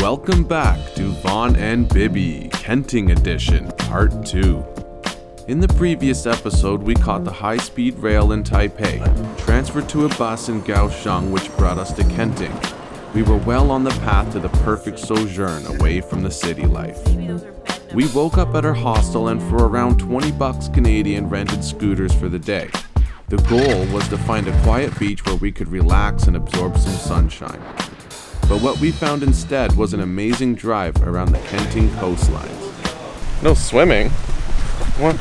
Welcome back to Vaughn and Bibby, Kenting Edition, Part 2. In the previous episode, we caught the high-speed rail in Taipei, transferred to a bus in Kaohsiung which brought us to Kenting. We were well on the path to the perfect sojourn away from the city life. We woke up at our hostel and for around $20 Canadian rented scooters for the day. The goal was to find a quiet beach where we could relax and absorb some sunshine. But what we found instead was an amazing drive around the Kenting coastlines. No swimming? What?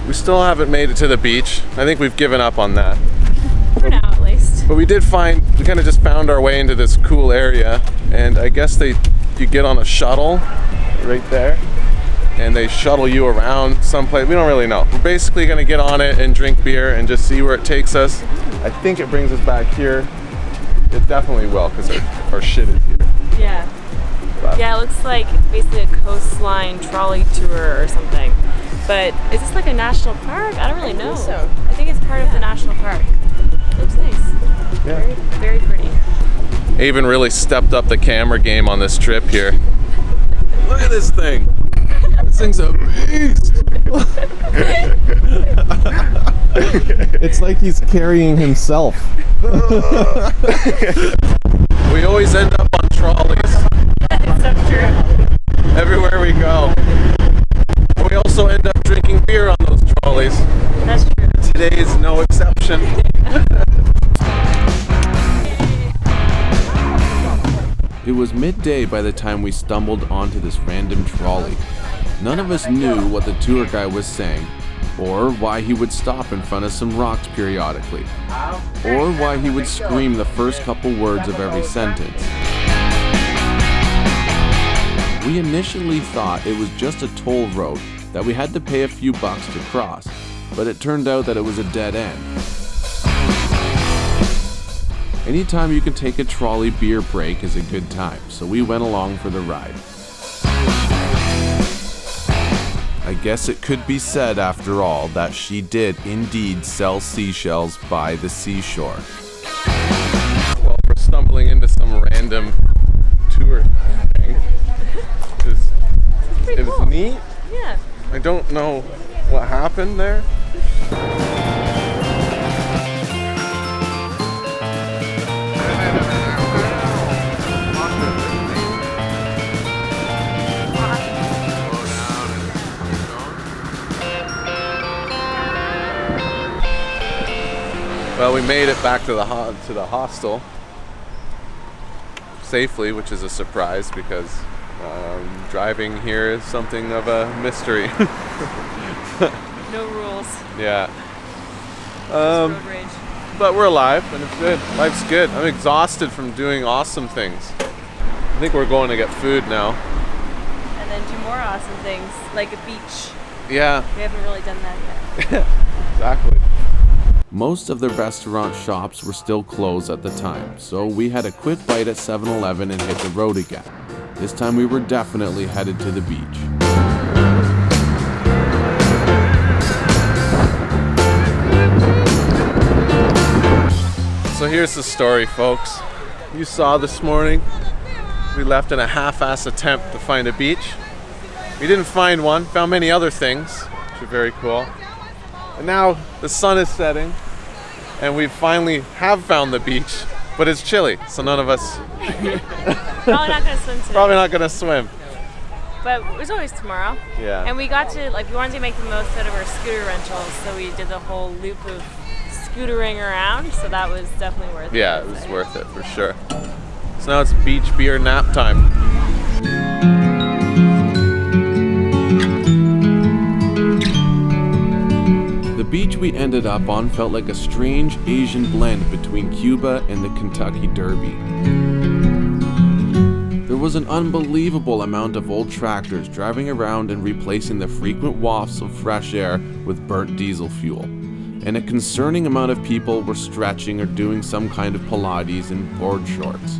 We still haven't made it to the beach. I think we've given up on that. For now, at least. But we kind of just found our way into this cool area, and I guess you get on a shuttle right there, and they shuttle you around someplace. We don't really know. We're basically gonna get on it and drink beer and just see where it takes us. I think it brings us back here. It definitely will, because our shit is here. Yeah. Yeah, it looks like basically a coastline trolley tour or something. But is this like a national park? I don't really know. I think it's part of the national park. It looks nice. Yeah. Very, very pretty. Avon really stepped up the camera game on this trip here. Look at this thing. This thing's a beast. It's like he's carrying himself. We always end up on trolleys. It's so true. Everywhere we go. We also end up drinking beer on those trolleys. That's true. Today is no exception. It was midday by the time we stumbled onto this random trolley. None of us knew what the tour guide was saying, or why he would stop in front of some rocks periodically, or why he would scream the first couple words of every sentence. We initially thought it was just a toll road that we had to pay a few bucks to cross, but it turned out that it was a dead end. Anytime you can take a trolley beer break is a good time, so we went along for the ride. I guess it could be said after all that she did indeed sell seashells by the seashore. Well, we're stumbling into some random tour thing. It was neat. Yeah. I don't know what happened there. Well, we made it back to the hostel safely, which is a surprise because driving here is something of a mystery. No rules. Yeah. Road rage. But we're alive and it's good. Life's good. I'm exhausted from doing awesome things. I think we're going to get food now. And then do more awesome things, like a beach. Yeah. We haven't really done that yet. Exactly. Most of the restaurant shops were still closed at the time, so we had a quick bite at 7-Eleven and hit the road again. This time we were definitely headed to the beach. So here's the story, folks. You saw this morning, we left in a half-ass attempt to find a beach. We didn't find one, found many other things, which are very cool. And now the sun is setting, and we finally have found the beach, but it's chilly, so none of us... Probably not going to swim today. Probably not going to swim. But there's always tomorrow. Yeah. And we got to, we wanted to make the most out of our scooter rentals, so we did the whole loop of scootering around, so that was definitely worth it. Yeah, it was worth it, for sure. So now it's beach beer nap time. The beach we ended up on felt like a strange Asian blend between Cuba and the Kentucky Derby. was an unbelievable amount of old tractors driving around and replacing the frequent wafts of fresh air with burnt diesel fuel. And a concerning amount of people were stretching or doing some kind of Pilates in board shorts.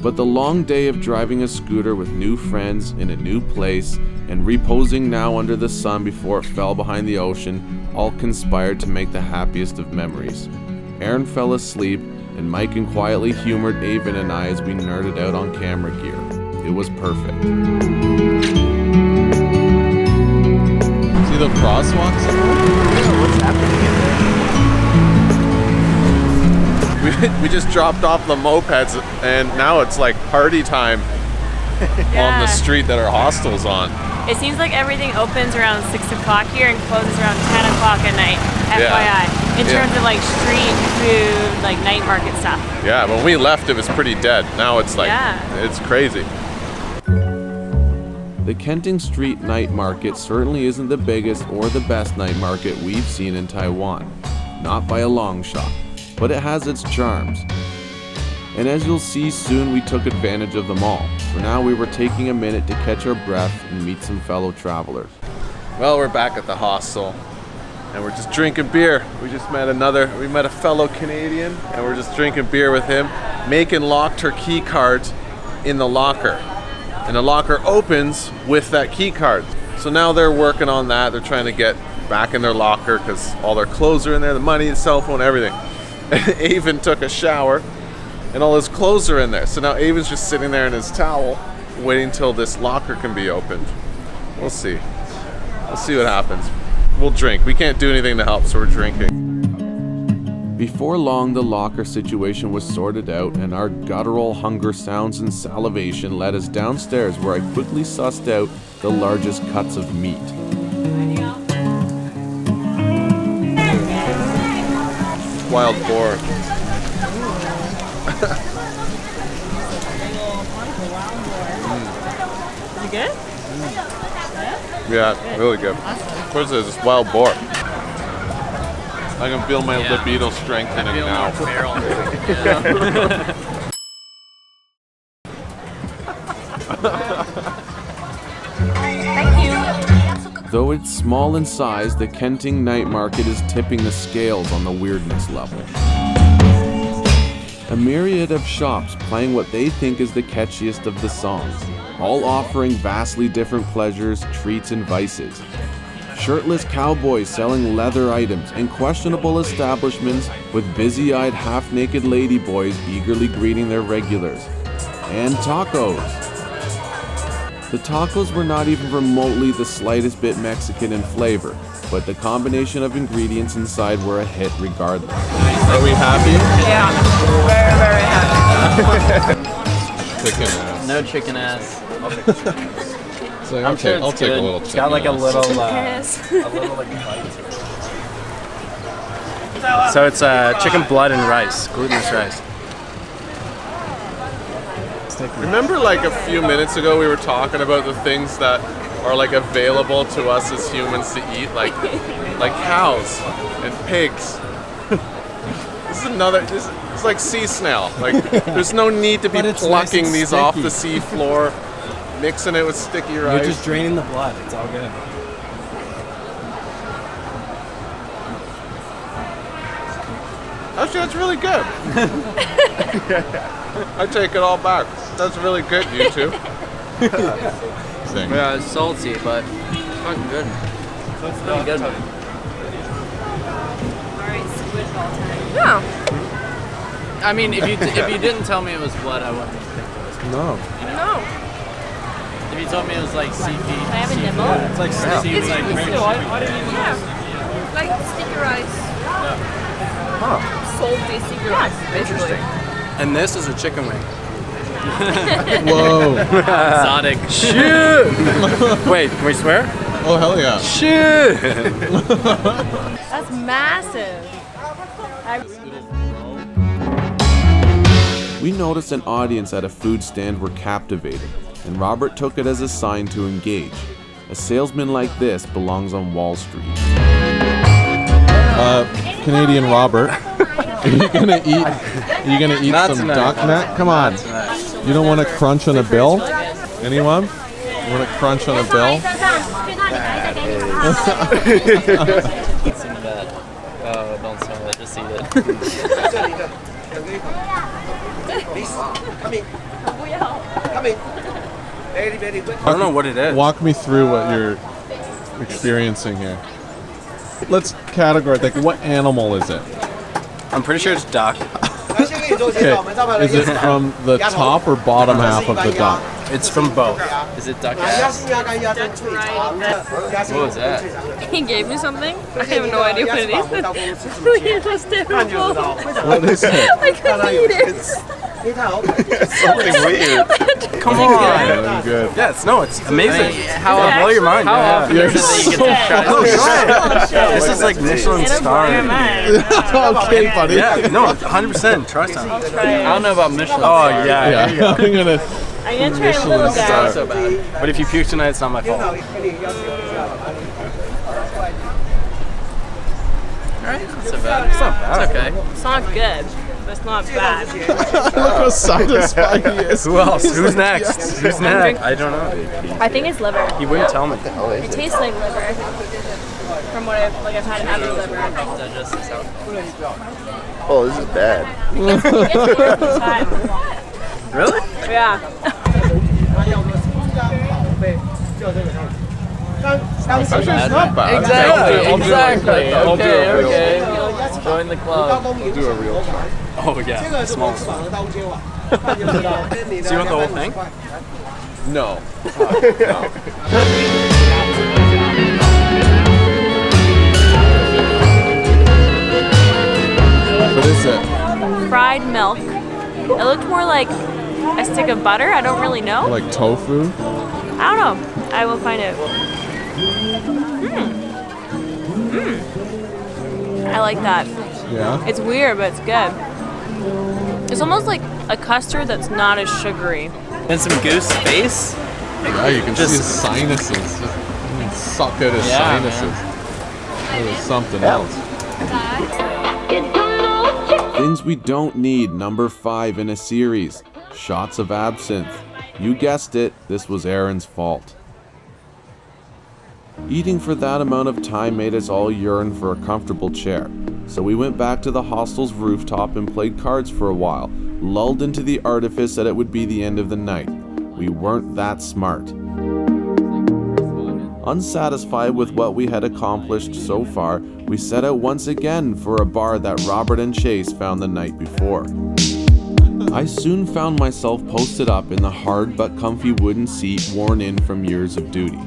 But the long day of driving a scooter with new friends in a new place and reposing now under the sun before it fell behind the ocean all conspired to make the happiest of memories. Aaron fell asleep, and Mike quietly humored Avon and I as we nerded out on camera gear. It was perfect. See the crosswalks? What's happening in there? We just dropped off the mopeds, and now it's like party time on the street that our hostel's on. It seems like everything opens around 6 o'clock here and closes around 10 o'clock at night, FYI. In terms of like street food, like night market stuff. Yeah, when we left it was pretty dead. Now it's like, it's crazy. The Kenting Street night market certainly isn't the biggest or the best night market we've seen in Taiwan. Not by a long shot, but it has its charms. And as you'll see soon, we took advantage of them all. For now, we were taking a minute to catch our breath and meet some fellow travelers. Well, we're back at the hostel, and we're just drinking beer. We met a fellow Canadian, and we're just drinking beer with him. Macon locked her key card in the locker, and the locker opens with that key card. So now they're working on that. They're trying to get back in their locker because all their clothes are in there, the money, the cell phone, everything. Avon took a shower, and all his clothes are in there. So now Avon's just sitting there in his towel, waiting till this locker can be opened. We'll see. We'll see what happens. We'll drink. We can't do anything to help, so we're drinking. Before long, the locker situation was sorted out, and our guttural hunger sounds and salivation led us downstairs, where I quickly sussed out the largest cuts of meat. Wild boar. Is it good? Yeah, really good. Of course, there's this wild boar. I can feel my libido strengthening now. Though it's small in size, the Kenting night market is tipping the scales on the weirdness level. A myriad of shops playing what they think is the catchiest of the songs, all offering vastly different pleasures, treats, and vices. Shirtless cowboys selling leather items, and questionable establishments with busy-eyed half-naked ladyboys eagerly greeting their regulars. And tacos. The tacos were not even remotely the slightest bit Mexican in flavor, but the combination of ingredients inside were a hit regardless. Are we happy? Yeah, very, very happy. Chicken ass. No chicken ass. So, I'm sure it's I'll take good. a little chicken It's got like a ass. little like bite to it. So it's chicken blood and rice, glutinous rice. Remember like a few minutes ago we were talking about the things that are like available to us as humans to eat, like cows and pigs. It's like sea snail. Like there's no need to be plucking nice these off the sea floor, mixing it with sticky rice. You're just draining the blood. It's all good. Actually, that's really good. I take it all back. That's really good, you two. Yeah, it's salty, but it's fucking good. It's really good. Alright, squid ball time. Yeah. I mean, if you didn't tell me it was blood, I wouldn't think it was. No. No. If you told me it was like seafood, Can I have a nibble? It's like seaweed, Like sticky rice. Huh. Salty sticky rice, basically. and this is a chicken wing. Whoa. Exotic. Shit. Wait, can we swear? Oh, hell yeah. Shit. That's massive. We noticed an audience at a food stand were captivated, and Robert took it as a sign to engage. A salesman like this belongs on Wall Street. Canadian Robert. Are you gonna eat some duck neck? Come on. You don't want to crunch on a bill? Anyone? You want to crunch on a bill? Some of that. Oh, don't smell it. Just eat it. I don't know what it is. Walk me through what you're experiencing here. Let's categorize, like, what animal is it? I'm pretty sure it's duck. Okay. Is it from the top or bottom half of the duck? It's from both. Is it duck ass? What was that? He gave me something. I have no idea what it is. It was terrible. What is it? I couldn't eat it. Something weird. Come on. Yeah, good. Yes, no, it's amazing. How It'll blow your mind. How often You're is it you so get to try this is like Michelin It'll blow your star. mind. Okay, buddy. Yeah, no, 100%. Trust me. I'll try it. I don't know about Michelin. Oh yeah, Yeah, I'm gonna. I'm gonna try a little It's not guy. so bad. But if you puke tonight, it's not my fault. Alright, not so bad. It's not bad. It's okay. It's not good, but it's not bad. Look how satisfying he is. Who else? Who's next? Who's next? I don't know. I think it's liver. He wouldn't tell me. It tastes like liver. From what I've had other liver. Digest this out. Oh, this is bad. It's worth the time. Really? Yeah. Actually, it's not bad. Exactly. I'll do it. Exactly. I'll do it real. Okay. Join the club. I'll do a real try. Oh yeah. Small. So you want the whole thing? No. What is it? Fried milk. It looked more like a stick of butter. I don't really know. Like tofu? I don't know. I will find it. I like that. Yeah. It's weird, but it's good. It's almost like a custard that's not as sugary. And some goose face. Yeah, you can Just- see his sinuses. Just suck out his Yeah, sinuses. It was something else. Things we don't need, number 5 in a series. Shots of absinthe. You guessed it, this was Aaron's fault. Eating for that amount of time made us all yearn for a comfortable chair, so we went back to the hostel's rooftop and played cards for a while, lulled into the artifice that it would be the end of the night. We weren't that smart. Unsatisfied with what we had accomplished so far, we set out once again for a bar that Robert and Chase found the night before. I soon found myself posted up in the hard but comfy wooden seat worn in from years of duty.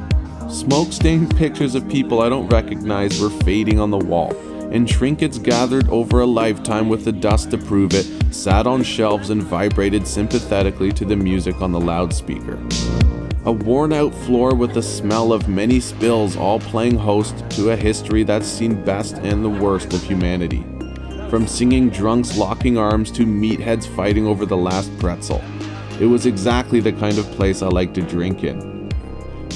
Smoke-stained pictures of people I don't recognize were fading on the wall, and trinkets gathered over a lifetime with the dust to prove it sat on shelves and vibrated sympathetically to the music on the loudspeaker. A worn-out floor with the smell of many spills all playing host to a history that's seen best and the worst of humanity. From singing drunks locking arms to meatheads fighting over the last pretzel. It was exactly the kind of place I like to drink in.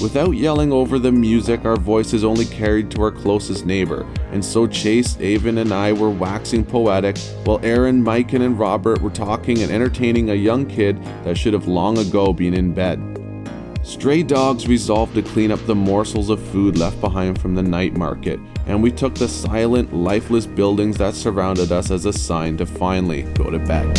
Without yelling over the music, our voices only carried to our closest neighbor, and so Chase, Avon, and I were waxing poetic, while Aaron, Mike, and Robert were talking and entertaining a young kid that should have long ago been in bed. Stray dogs resolved to clean up the morsels of food left behind from the night market, and we took the silent, lifeless buildings that surrounded us as a sign to finally go to bed.